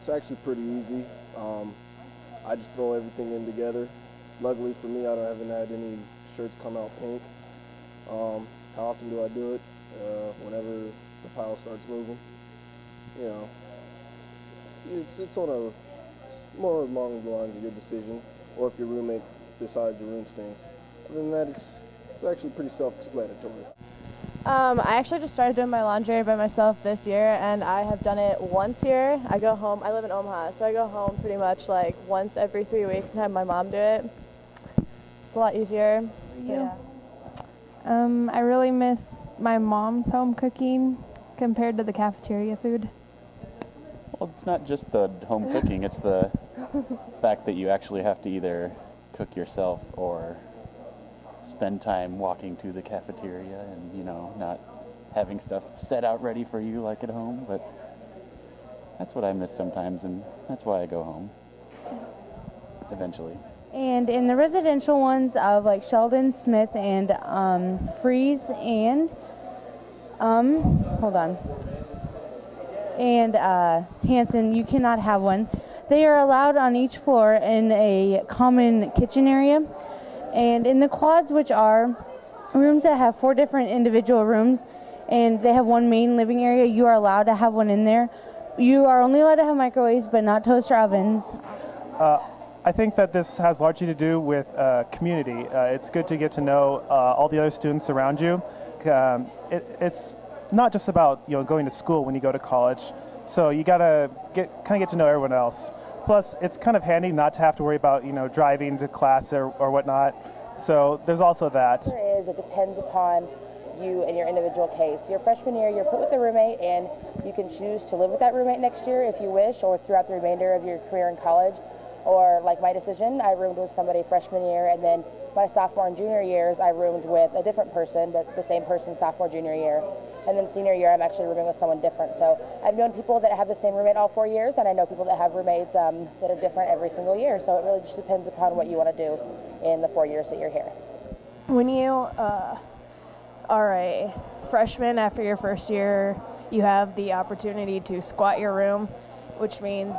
It's actually pretty easy. I just throw everything in together. Luckily for me, I haven't had any shirts come out pink. How often do I do it? Whenever the pile starts moving. You know, it's more along the lines of your decision, or if your roommate decides your room stinks. Other than that, it's actually pretty self-explanatory. I actually just started doing my laundry by myself this year, and I have done it once here. I go home. I live in Omaha, so I go home pretty much like once every 3 weeks and have my mom do it. It's a lot easier. Yeah. I really miss my mom's home cooking compared to the cafeteria food. Well, it's not just the home cooking, it's the fact that you actually have to either cook yourself or spend time walking to the cafeteria and, you know, not having stuff set out ready for you like at home. But that's what I miss sometimes, and that's why I go home eventually. And in the residential ones of like Sheldon, Smith, and Freeze, and Hanson, you cannot have one. They are allowed on each floor in a common kitchen area. And in the quads, which are rooms that have 4 different individual rooms, and they have one main living area, you are allowed to have one in there. You are only allowed to have microwaves, but not toaster ovens. I think that this has largely to do with community. It's good to get to know all the other students around you. It's not just about, you know, going to school when you go to college, so you gotta get to know everyone else. Plus, it's kind of handy not to have to worry about, you know, driving to class or whatnot. So there's also that. It depends upon you and your individual case. Your freshman year, you're put with a roommate, and you can choose to live with that roommate next year if you wish, or throughout the remainder of your career in college. Or like my decision, I roomed with somebody freshman year, and then my sophomore and junior years, I roomed with a different person, but the same person sophomore, junior year. And then senior year, I'm actually rooming with someone different. So I've known people that have the same roommate all 4 years, and I know people that have roommates that are different every single year. So it really just depends upon what you want to do in the 4 years that you're here. When you are a freshman after your first year, you have the opportunity to squat your room, which means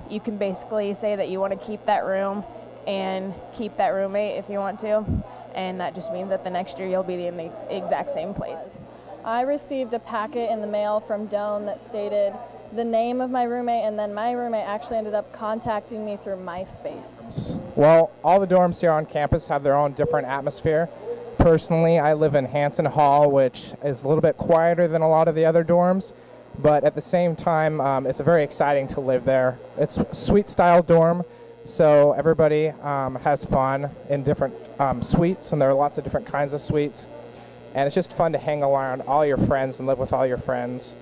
you can basically say that you want to keep that room and keep that roommate if you want to. And that just means that the next year you'll be in the exact same place. I received a packet in the mail from Doane that stated the name of my roommate, and then my roommate actually ended up contacting me through MySpace. Well, all the dorms here on campus have their own different atmosphere. Personally, I live in Hanson Hall, which is a little bit quieter than a lot of the other dorms, but at the same time, it's very exciting to live there. It's a suite-style dorm, so everybody has fun in different suites, and there are lots of different kinds of suites. And it's just fun to hang around all your friends and live with all your friends.